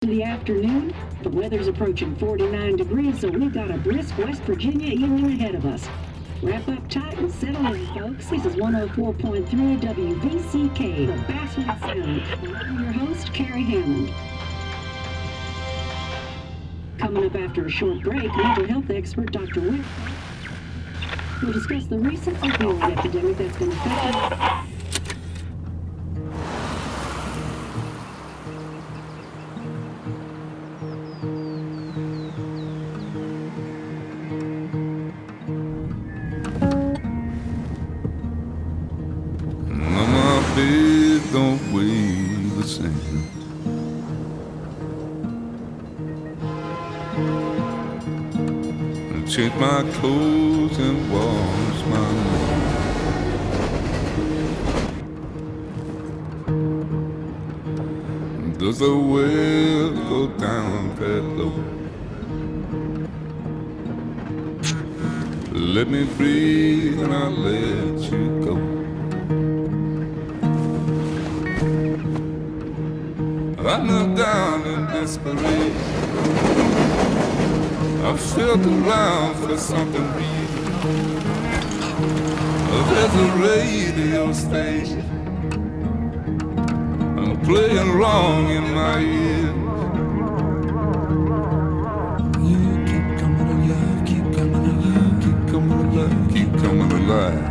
The afternoon. The weather's approaching 49 degrees, so we've got a brisk West Virginia evening ahead of us. Wrap up tight and settle in, folks. This is 104.3 WVCK, the Basswood Sound. I'm your host, Carrie Hammond. Coming up after a short break, mental health expert Dr. Wick will discuss the recent opioid epidemic that's been affecting. Don't weigh the same. Change my clothes and wash my nose. Does the well go down that low? Let me breathe and I'll let you go. I knelt down in desperation. I felt around for something real. There's a radio station playing wrong in my ear. You keep coming alive, keep coming alive, keep coming alive, keep coming alive.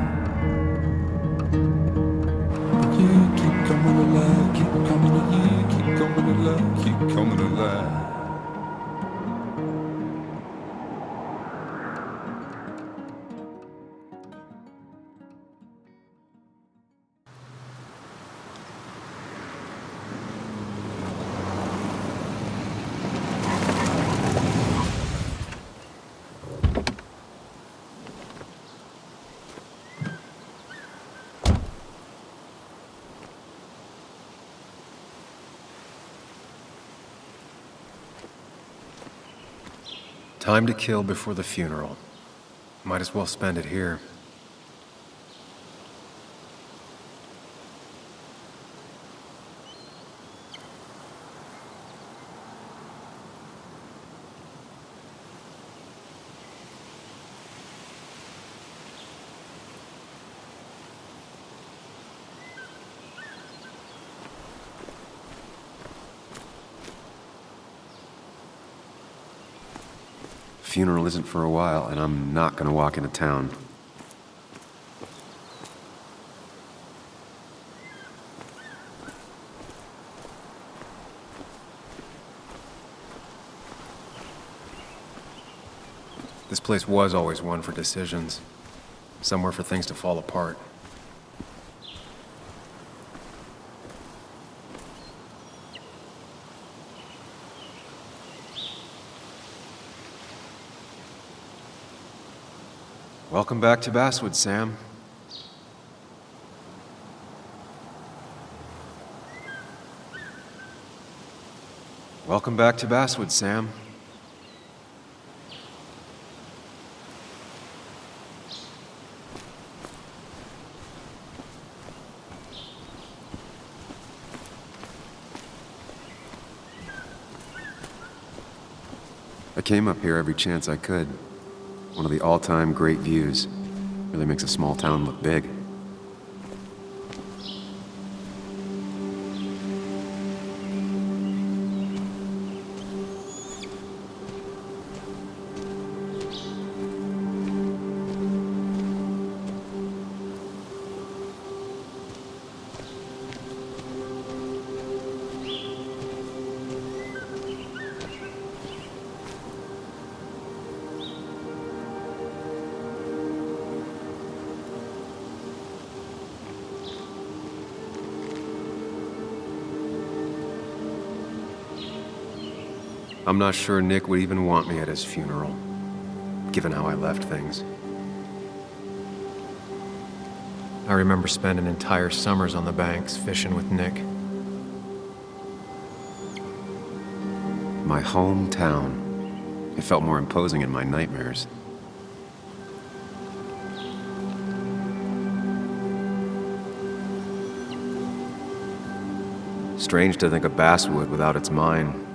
You keep coming alive, keep coming alive, keep coming alive, keep coming alive. Time to kill before the funeral. Might as well spend it here. Funeral isn't for a while, and I'm not gonna walk into town. This place was always one for decisions. Somewhere for things to fall apart. Welcome back to Basswood, Sam. Welcome back to Basswood, Sam. I came up here every chance I could. One of the all-time great views. Really makes a small town look big. I'm not sure Nick would even want me at his funeral, given how I left things. I remember spending entire summers on the banks fishing with Nick. My hometown. It felt more imposing in my nightmares. Strange to think of Basswood without its mine.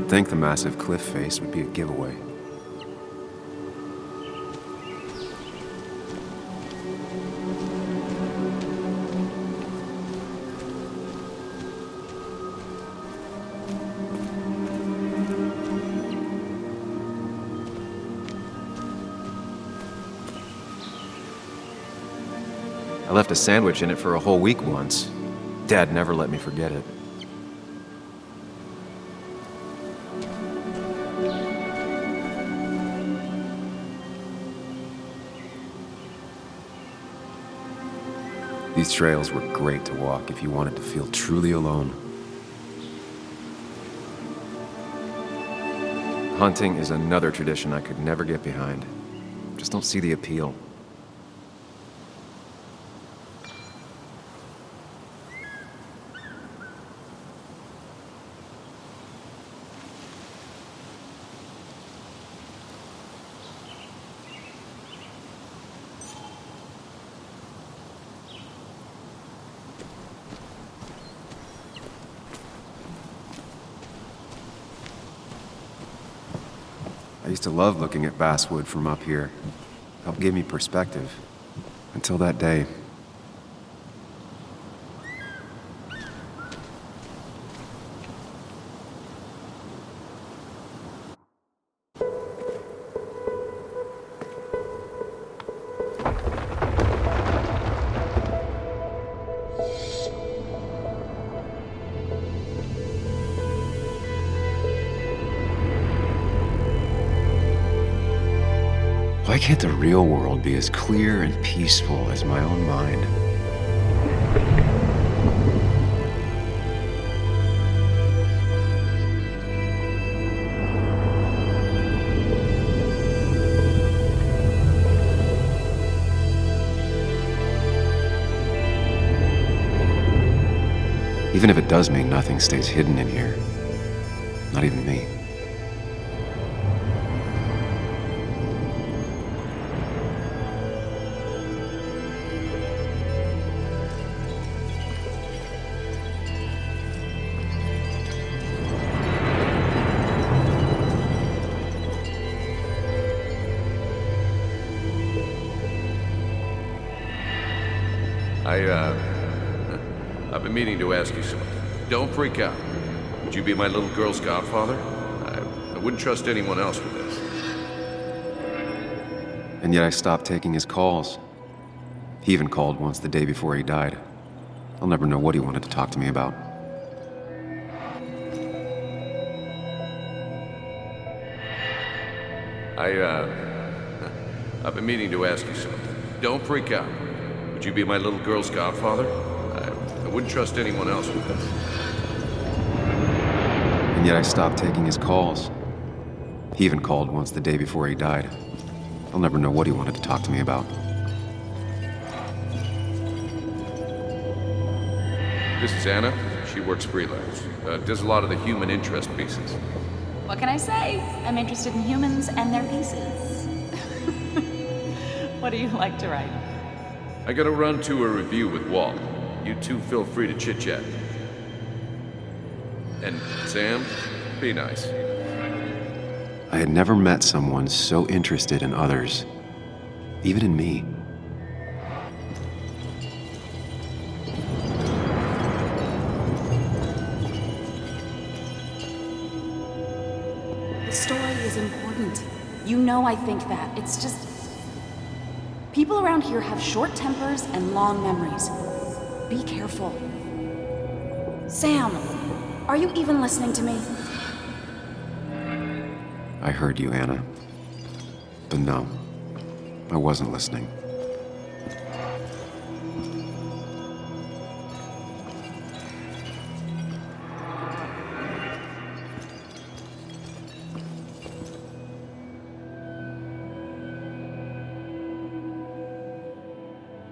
You'd think the massive cliff face would be a giveaway. I left a sandwich in it for a whole week once. Dad never let me forget it. These trails were great to walk if you wanted to feel truly alone. Hunting is another tradition I could never get behind. Just don't see the appeal. I used to love looking at basswood from up here. Helped give me perspective. Until that day. Why can't the real world be as clear and peaceful as my own mind? Even if it does mean nothing stays hidden in here. Not even me. I've been meaning to ask you something. Don't freak out. Would you be my little girl's godfather? I wouldn't trust anyone else with this. And yet I stopped taking his calls. He even called once the day before he died. I'll never know what he wanted to talk to me about. I've been meaning to ask you something. Don't freak out. Would you be my little girl's godfather? I wouldn't trust anyone else with this. And yet I stopped taking his calls. He even called once the day before he died. I'll never know what he wanted to talk to me about. This is Anna. She works freelance. Does a lot of the human interest pieces. What can I say? I'm interested in humans and their pieces. What do you like to write? I gotta run to a review with Walt. You two feel free to chit-chat. And Sam, be nice. I had never met someone so interested in others, even in me. The story is important. You know I think that. It's just... people around here have short tempers and long memories. Be careful. Sam, are you even listening to me? I heard you, Anna. But no, I wasn't listening.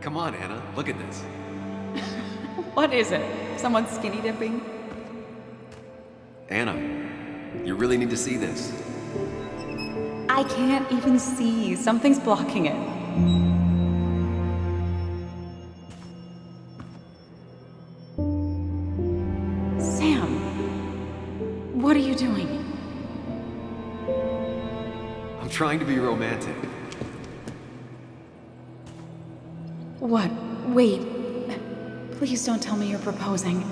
Come on, Anna, look at this. What is it? Someone skinny dipping? Anna, you really need to see this. I can't even see. Something's blocking it. Sam, what are you doing? trying to be romantic. What? Wait. Please don't tell me you're proposing.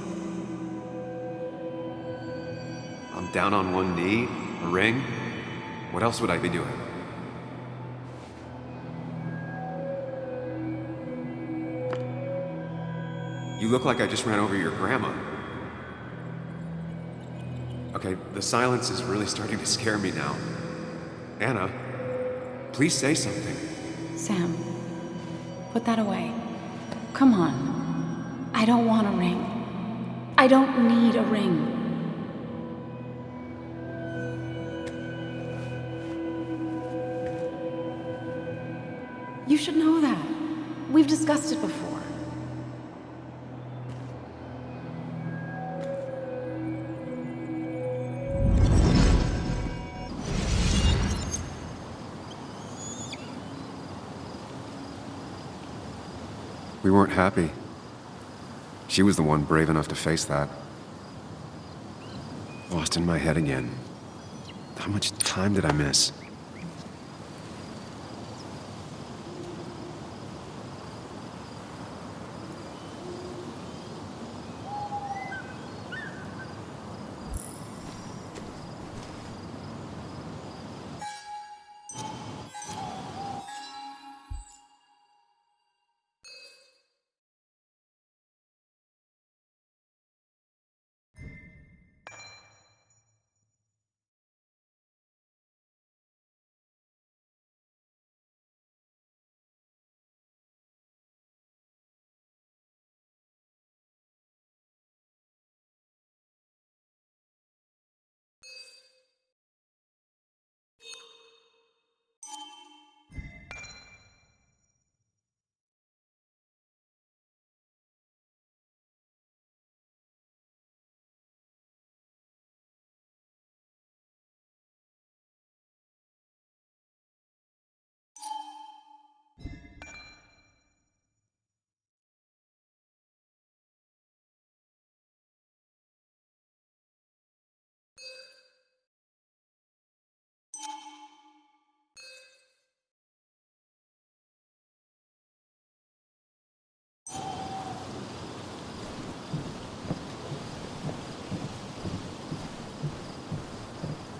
I'm down on one knee, a ring. What else would I be doing? You look like I just ran over your grandma. Okay, the silence is really starting to scare me now. Anna, please say something. Sam, put that away. Come on. I don't want a ring. I don't need a ring. You should know that. We've discussed it before. We weren't happy. She was the one brave enough to face that. Lost in my head again. How much time did I miss?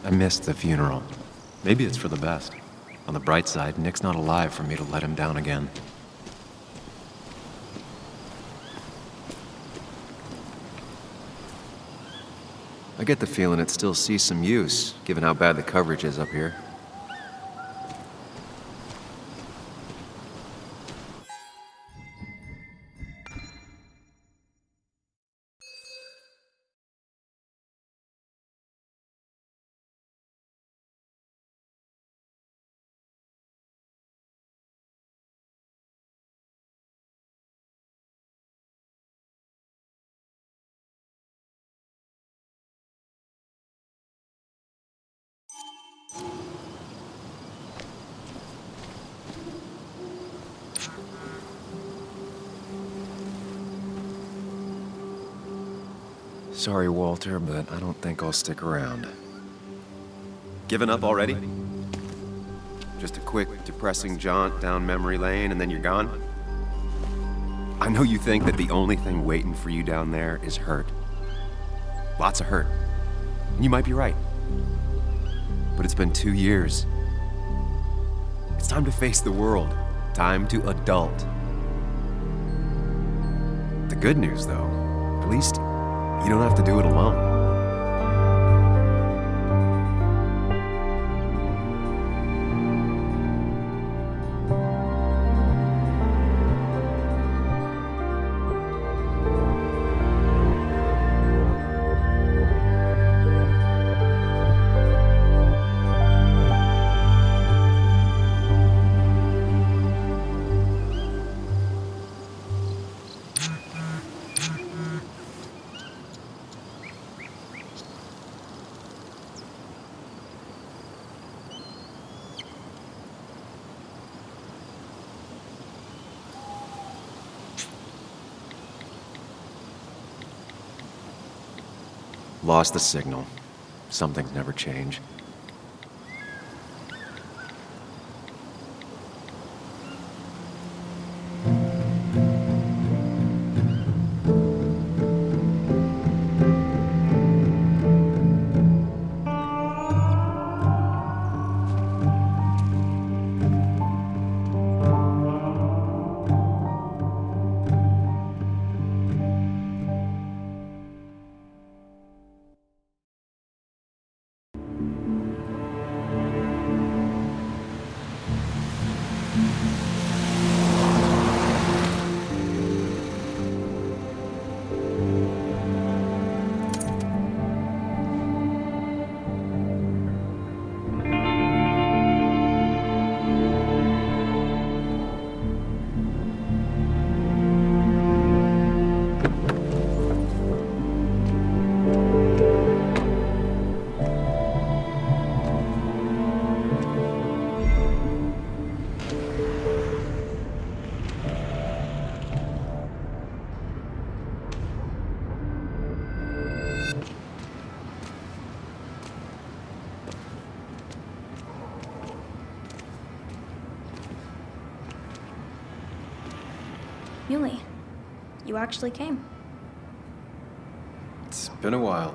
I missed the funeral. Maybe it's for the best. On the bright side, Nick's not alive for me to let him down again. I get the feeling it still sees some use, given how bad the coverage is up here. Sorry, Walter, but I don't think I'll stick around. Given up already? Just a quick, depressing jaunt down memory lane and then you're gone? I know you think that the only thing waiting for you down there is hurt. Lots of hurt. And you might be right. But it's been 2 years. It's time to face the world. Time to adult. The good news, though, at least you don't have to do it alone. Lost the signal. Some things never change. Muley, you actually came. It's been a while.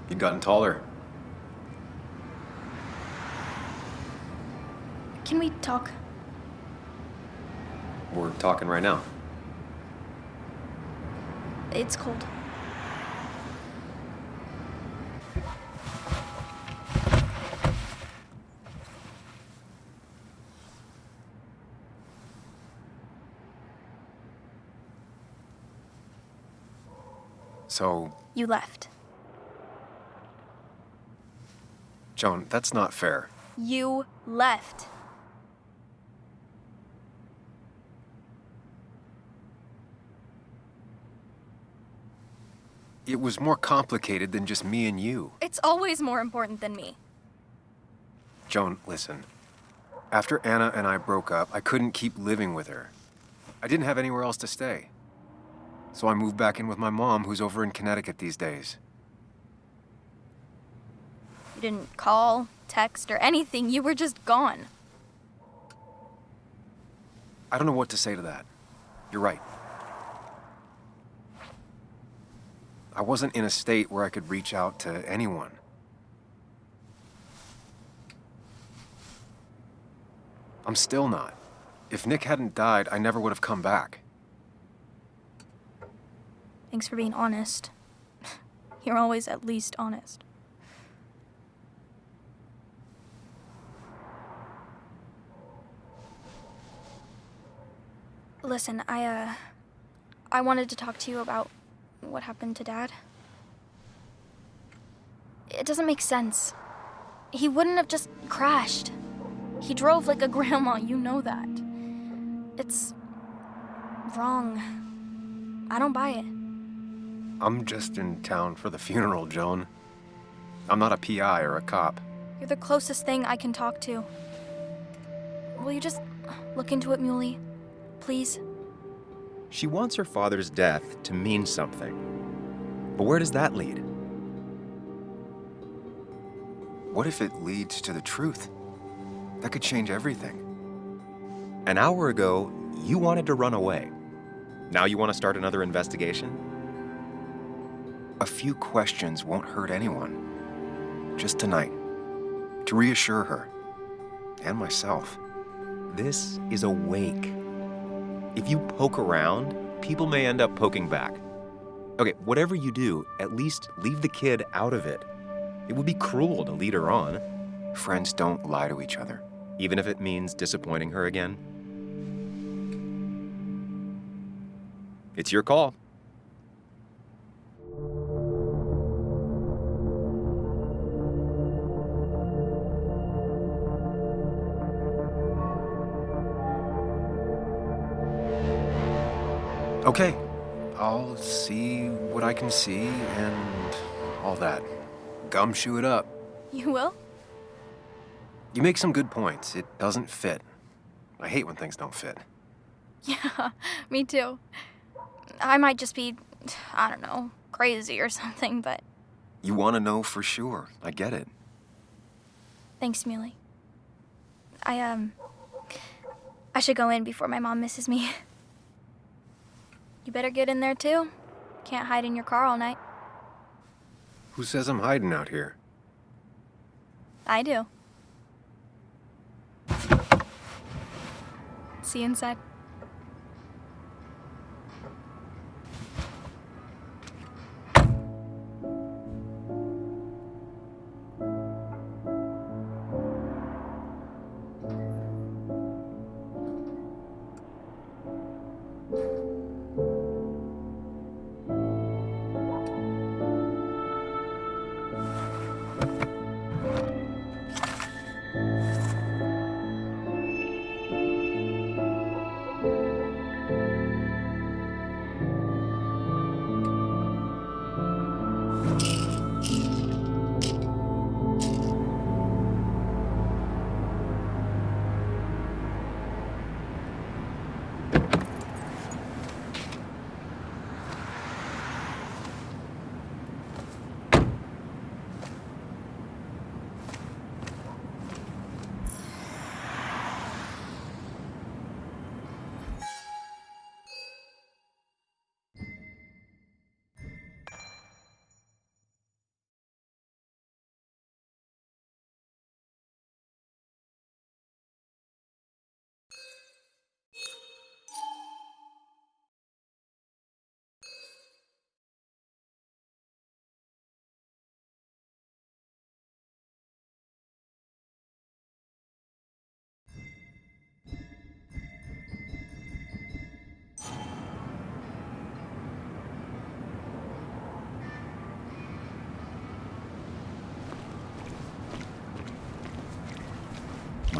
You've gotten taller. Can we talk? We're talking right now. It's cold. So, You left. Joan, that's not fair. You left. It was more complicated than just me and you. It's always more important than me. Joan, listen. After Anna and I broke up, I couldn't keep living with her. I didn't have anywhere else to stay. So I moved back in with my mom, who's over in Connecticut these days. You didn't call, text, or anything. You were just gone. I don't know what to say to that. You're right. I wasn't in a state where I could reach out to anyone. I'm still not. If Nick hadn't died, I never would have come back. Thanks for being honest. You're always at least honest. Listen, I wanted to talk to you about what happened to Dad. It doesn't make sense. He wouldn't have just crashed. He drove like a grandma, you know that. It's wrong. I don't buy it. I'm just in town for the funeral, Joan. I'm not a PI or a cop. You're the closest thing I can talk to. Will you just look into it, Muley? Please? She wants her father's death to mean something. But where does that lead? What if it leads to the truth? That could change everything. An hour ago, you wanted to run away. Now you want to start another investigation? A few questions won't hurt anyone. Just tonight. To reassure her. And myself. This is a wake. If you poke around, people may end up poking back. Okay, whatever you do, at least leave the kid out of it. It would be cruel to lead her on. Friends don't lie to each other. Even if it means disappointing her again. It's your call. Okay, I'll see what I can see and all that. Gumshoe it up. You will? You make some good points. It doesn't fit. I hate when things don't fit. Yeah, me too. I might just be, I don't know, crazy or something, but You want to know for sure. I get it. thanks, Muley. I should go in before my mom misses me. You better get in there too. Can't hide in your car all night. Who says I'm hiding out here? I do. See you inside.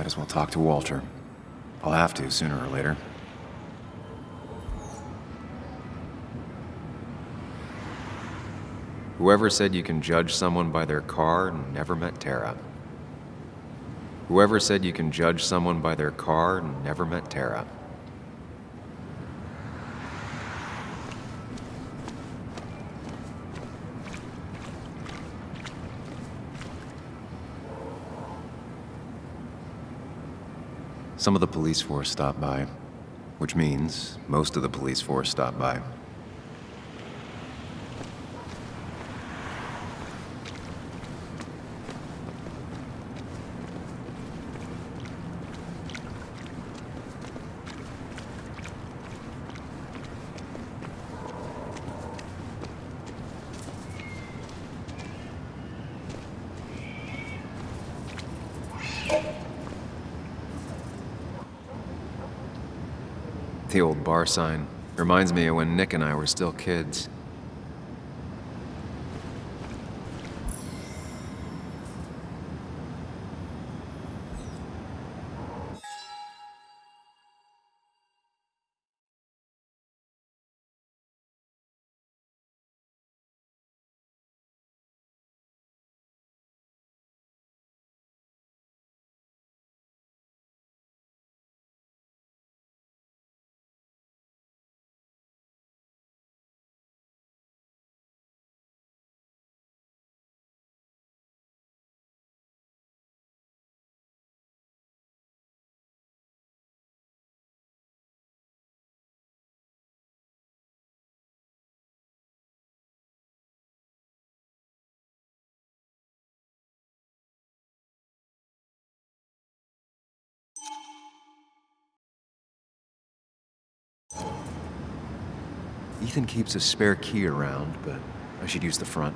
as well talk to Walter. I'll have to sooner or later. Whoever said you can judge someone by their car never met Tara. Whoever said you can judge someone by their car never met Tara. Some of the police force stopped by, which means most of the police force stopped by. The old bar sign reminds me of when Nick and I were still kids. Ethan keeps a spare key around, but I should use the front.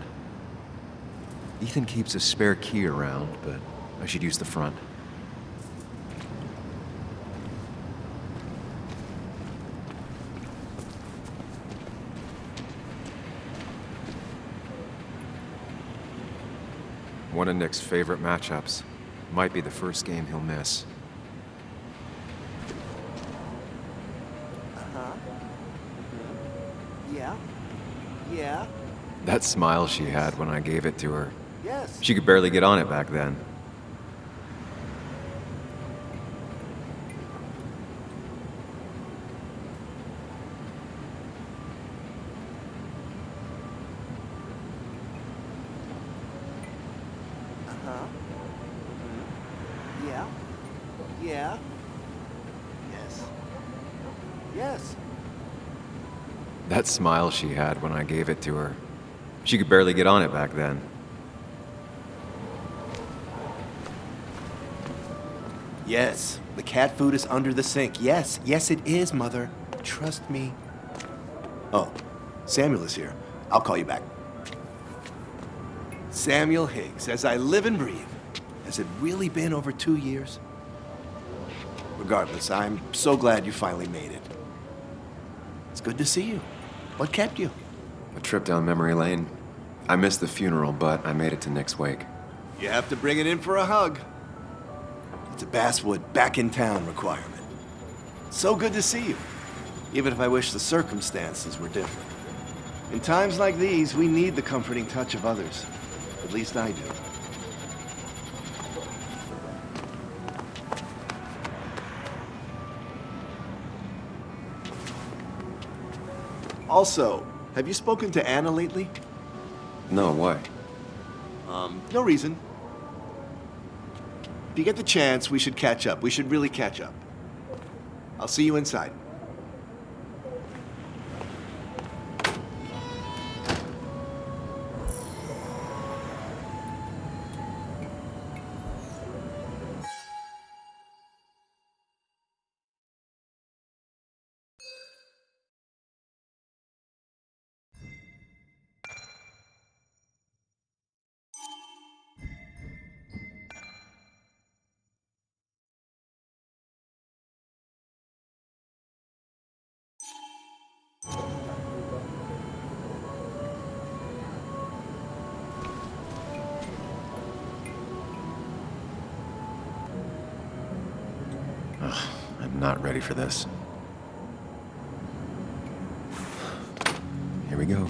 Ethan keeps a spare key around, but I should use the front. One of Nick's favorite matchups. Might be the first game he'll miss. Yeah. Yeah. That smile she had when I gave it to her. Yes. She could barely get on it back then. Uh-huh. Yeah. Yeah. Yes. Yes. That smile she had when I gave it to her. She could barely get on it back then. Yes. The cat food is under the sink. Yes. Yes, it is, Mother. Trust me. Oh, Samuel is here. I'll call you back. Samuel Higgs, as I live and breathe. Has it really been over 2 years? Regardless, I'm so glad you finally made it. It's good to see you. What kept you? A trip down memory lane. I missed the funeral, but I made it to Nick's wake. You have to bring it in for a hug. It's a Basswood back in town requirement. So good to see you, even if I wish the circumstances were different. In times like these, we need the comforting touch of others. At least I do. Also, have you spoken to Anna lately? No, why? No reason. If you get the chance, we should catch up. We should really catch up. I'll see you inside. I'm not ready for this. Here we go.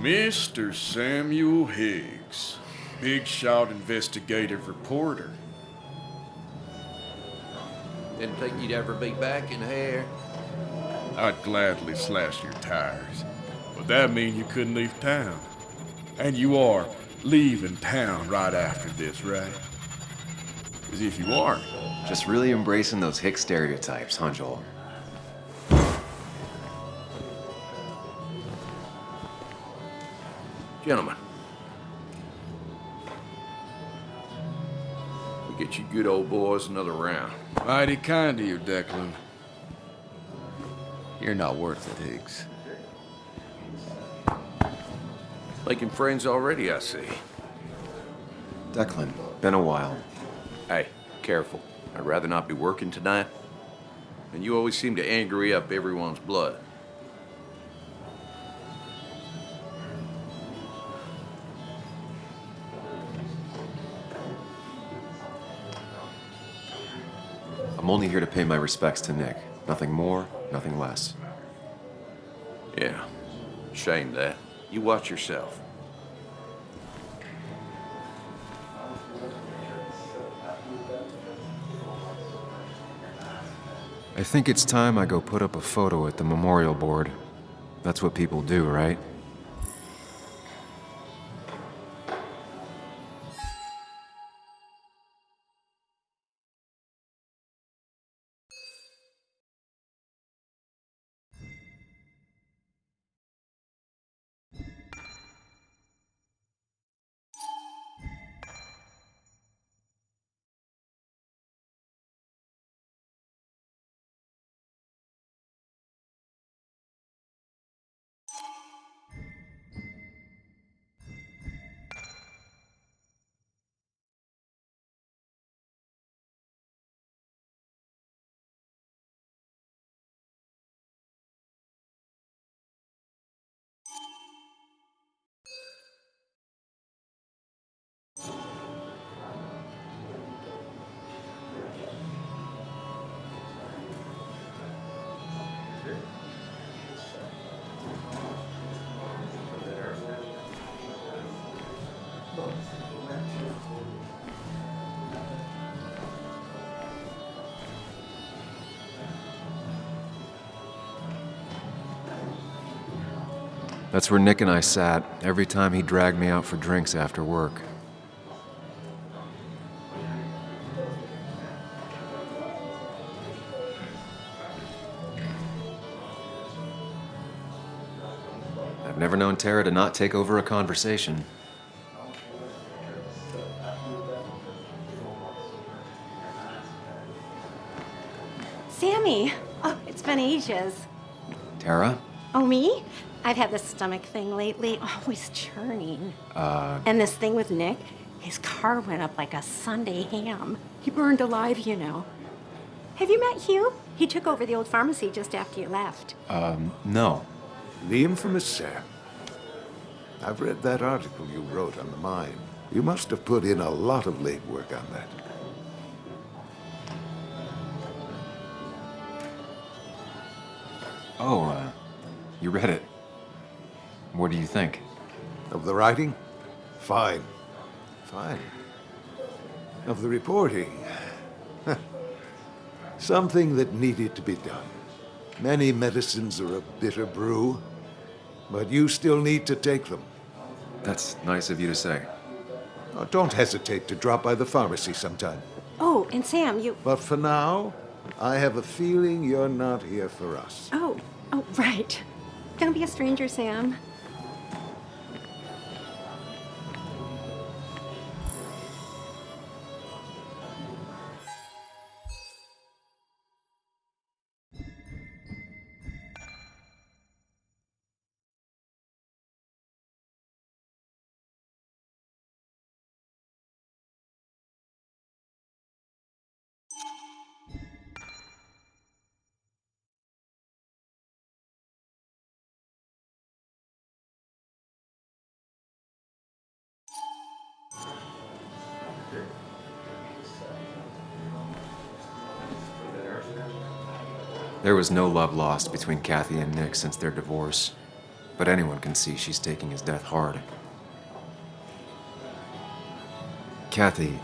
Mr. Samuel Higgs, big shot investigative reporter. Didn't think you'd ever be back in here. I'd gladly slash your tires, but that mean you couldn't leave town. And you are leaving town right after this, right? As if you aren't. Just really embracing those hick stereotypes, huh, Joel? Gentlemen, we'll get you good old boys another round. Mighty kind of you, Declan. You're not worth it, Higgs. Making friends already, I see. Declan, been a while. Hey, careful. I'd rather not be working tonight. And you always seem to angry up everyone's blood. I'm only here to pay my respects to Nick. Nothing more, nothing less. Yeah, shame that. You watch yourself. I think it's time I go put up a photo at the memorial board. That's what people do, right? That's where Nick and I sat every time he dragged me out for drinks after work. I've never known Tara to not take over a conversation. Sammy! Oh, it's been ages. Tara? Oh, me? I've had this stomach thing lately, always churning. And this thing with Nick, his car went up like a Sunday ham. He burned alive, you know. Have you met Hugh? He took over the old pharmacy just after you left. No. The infamous Sam. I've read that article you wrote on the mine. You must have put in a lot of legwork on that. Oh, you read it. What do you think? Of the writing? Fine. Fine. Of the reporting? Something that needed to be done. Many medicines are a bitter brew, but you still need to take them. That's nice of you to say. Oh, don't hesitate to drop by the pharmacy sometime. Oh, and Sam, you... But for now, I have a feeling you're not here for us. Oh, right. Don't be a stranger, Sam. There was no love lost between Kathy and Nick since their divorce, but anyone can see she's taking his death hard. Kathy,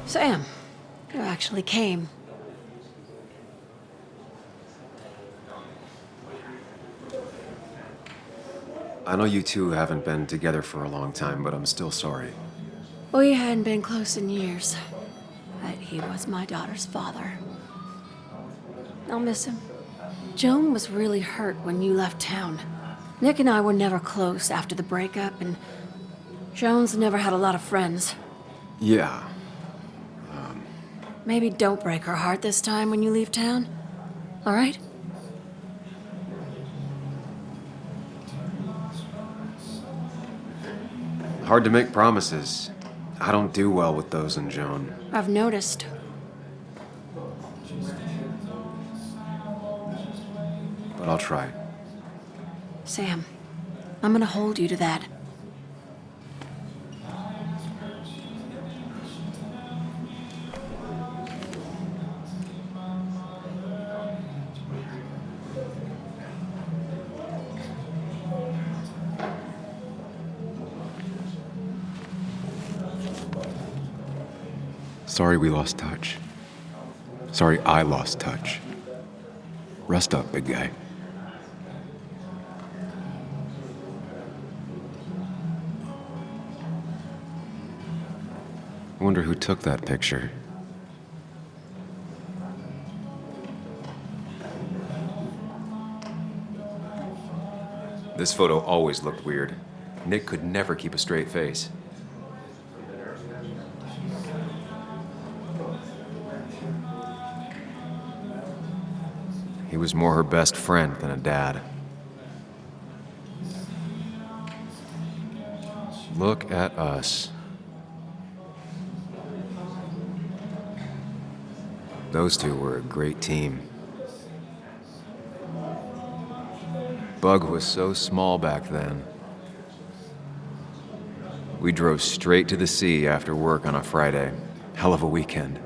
Sam, you actually came. I know you two haven't been together for a long time, but I'm still sorry. We hadn't been close in years, but he was my daughter's father. I'll miss him. Joan was really hurt when you left town. Nick and I were never close after the breakup, and Joan's never had a lot of friends. Yeah. Maybe don't break her heart this time when you leave town, all right? Hard to make promises. I don't do well with those in Joan. I've noticed. But I'll try. Sam, I'm gonna hold you to that. Sorry we lost touch. Sorry I lost touch. Rest up, big guy. I wonder who took that picture. This photo always looked weird. Nick could never keep a straight face. He was more her best friend than a dad. Look at us. Those two were a great team. Bug was so small back then. We drove straight to the sea after work on a Friday. Hell of a weekend.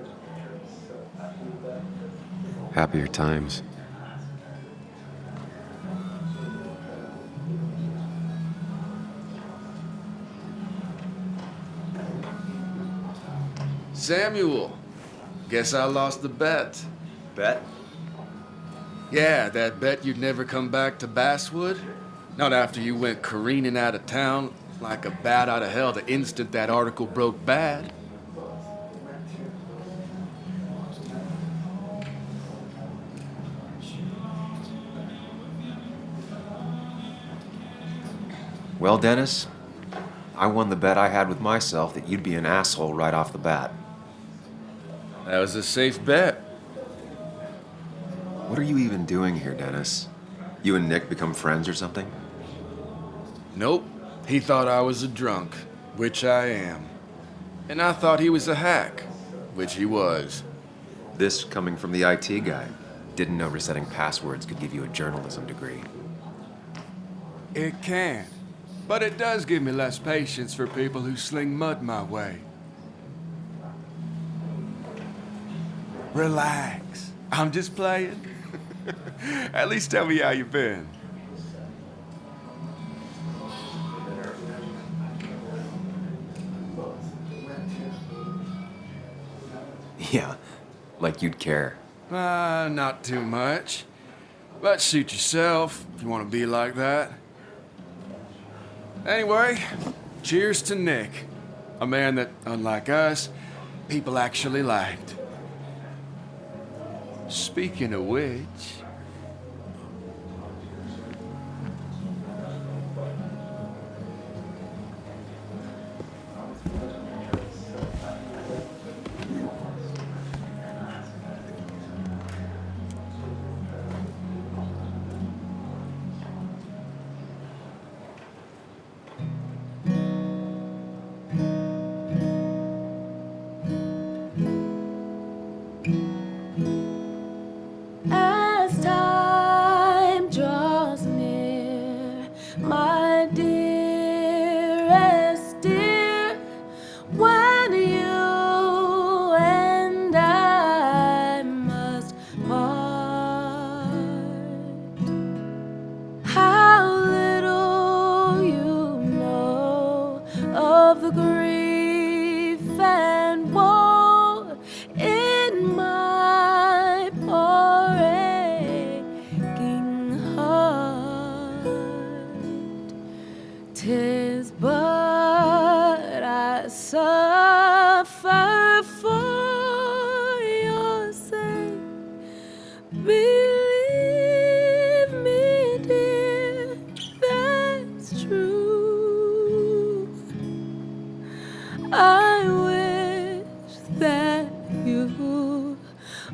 Happier times. Samuel, guess I lost the bet. Bet? Yeah, that bet you'd never come back to Basswood. Not after you went careening out of town like a bat out of hell the instant that article broke bad. Well, Dennis, I won the bet I had with myself that you'd be an asshole right off the bat. That was a safe bet. What are you even doing here, Dennis? You and Nick become friends or something? Nope. He thought I was a drunk, which I am. And I thought he was a hack, which he was. This coming from the IT guy. Didn't know resetting passwords could give you a journalism degree. It can. But it does give me less patience for people who sling mud my way. Relax. I'm just playing. At least tell me how you been. Yeah, like you'd care. Not too much. But suit yourself if you want to be like that. Anyway, cheers to Nick. A man that, unlike us, people actually liked. Speaking of which... As time draws near, my dearest dear, when you and I must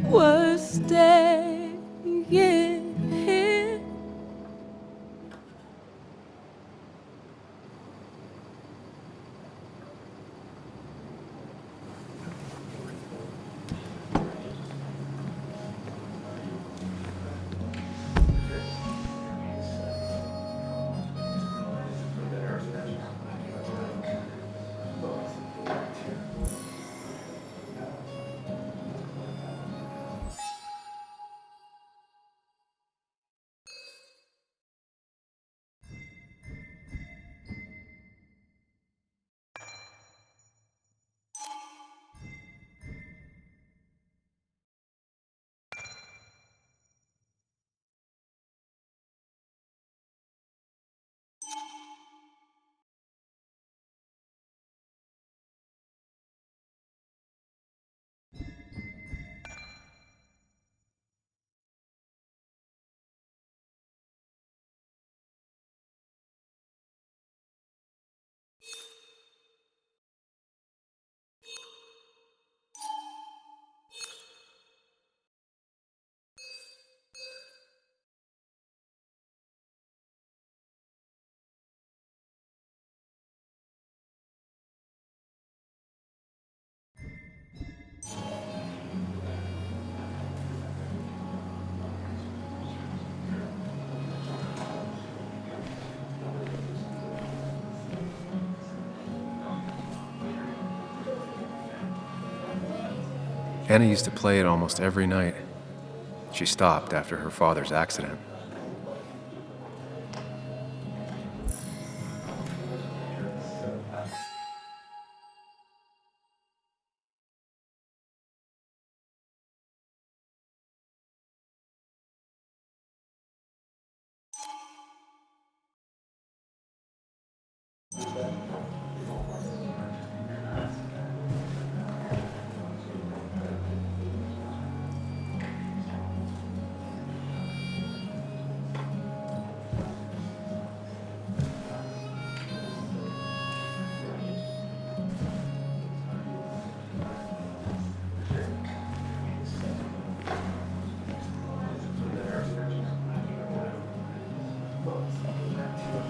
were staying here. Anna used to play it almost every night. She stopped after her father's accident.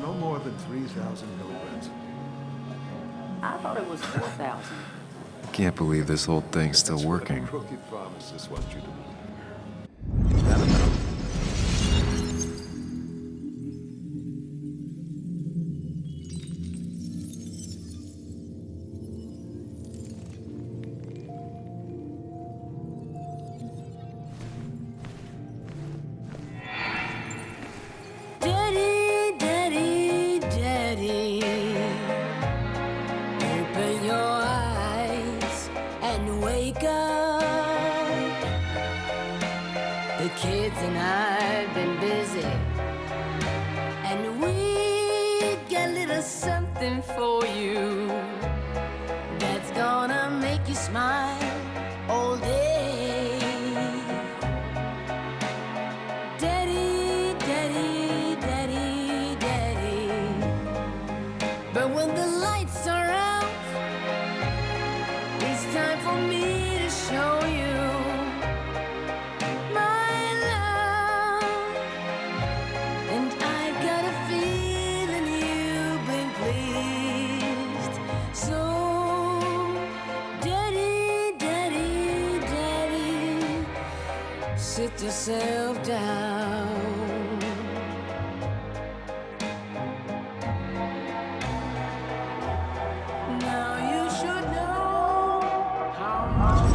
No more than 3,000 milligrams. I thought it was 4,000. Can't believe this whole thing's still working. Crooked pharmacists want you to believe. Daddy, daddy, daddy, open your eyes and wake up. The kids and I've been busy, and we got a little something for you that's gonna make you smile all day. Daddy, daddy, daddy, daddy. But when the lights are out, it's time for me to show you my love. And I've got a feeling you've been pleased. So, daddy, daddy, daddy, sit yourself down. Now you should know how much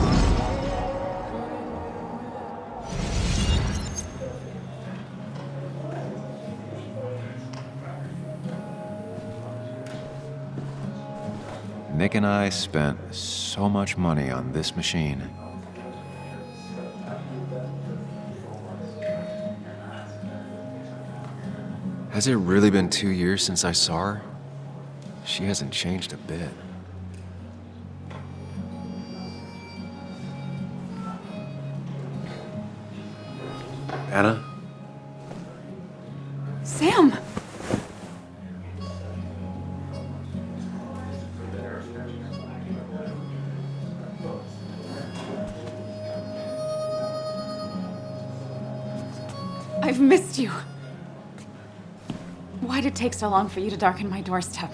Nick and I spent so much money on this machine. Has it really been 2 years since I saw her? She hasn't changed a bit. Anna? Sam! I've missed you. Why'd it take so long for you to darken my doorstep?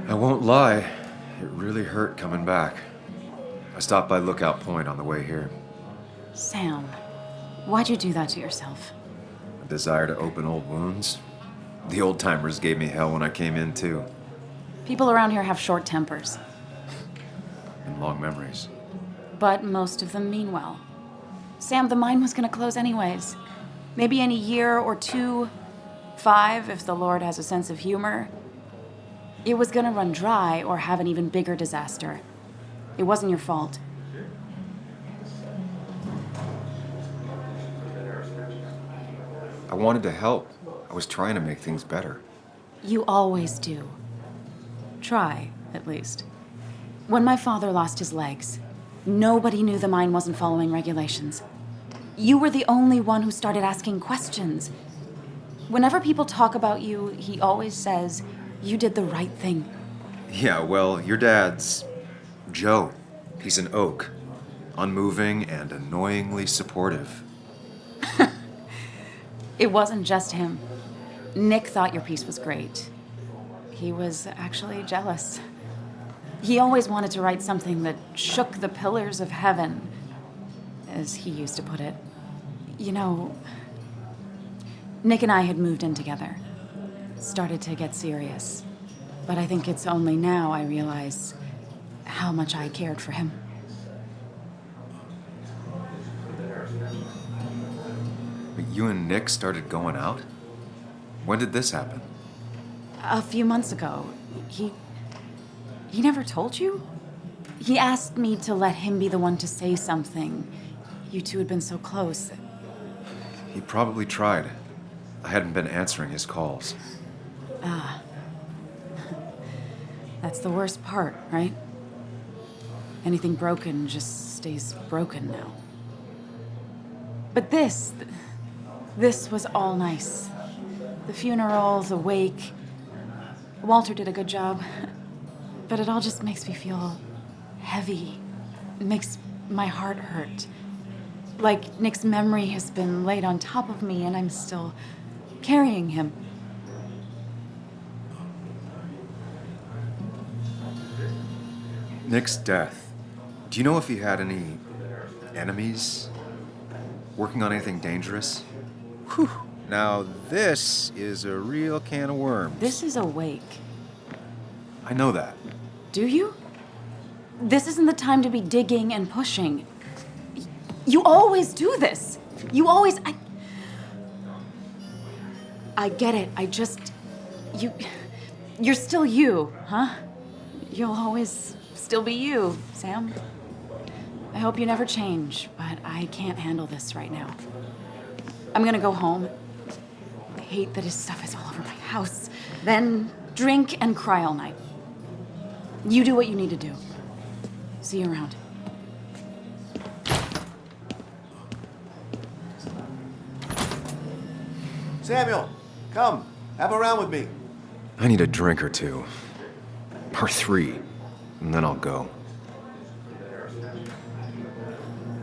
I won't lie, it really hurt coming back. I stopped by Lookout Point on the way here. Sam, why'd you do that to yourself? A desire to open old wounds. The old-timers gave me hell when I came in, too. People around here have short tempers, And long memories. but most of them mean well. Sam, the mine was gonna close anyways. Maybe in a year or 2, 5, if the Lord has a sense of humor. It was gonna run dry or have an even bigger disaster. It wasn't your fault. I wanted to help. I was trying to make things better. You always do. Try, at least. When my father lost his legs, nobody knew the mine wasn't following regulations. You were the only one who started asking questions. Whenever people talk about you, he always says, you did the right thing. Yeah, well, your dad's Joe. He's an oak. Unmoving and annoyingly supportive. It wasn't just him. Nick thought your piece was great. He was actually jealous. He always wanted to write something that shook the pillars of heaven, as he used to put it. You know, Nick and I had moved in together. Started to get serious. But I think it's only now I realize how much I cared for him. You and Nick started going out? When did this happen? A few months ago, he never told you? He asked me to let him be the one to say something. You two had been so close. He probably tried. I hadn't been answering his calls. That's the worst part, right? Anything broken just stays broken now. But this was all nice. The funeral, the wake. Walter did a good job. But it all just makes me feel heavy. It makes my heart hurt. Like Nick's memory has been laid on top of me and I'm still carrying him. Nick's death. Do you know if he had any enemies? Working on anything dangerous? Whew. Now this is a real can of worms. This is a wake. I know that. Do you? This isn't the time to be digging and pushing. You always do this. You always... I get it. You're still you, huh? You'll always still be you, Sam. I hope you never change, but I can't handle this right now. I'm gonna go home. I hate that his stuff is all over my house. Then drink and cry all night. You do what you need to do. See you around. Samuel, come. Have a round with me. I need a drink or two. Or 3. And then I'll go.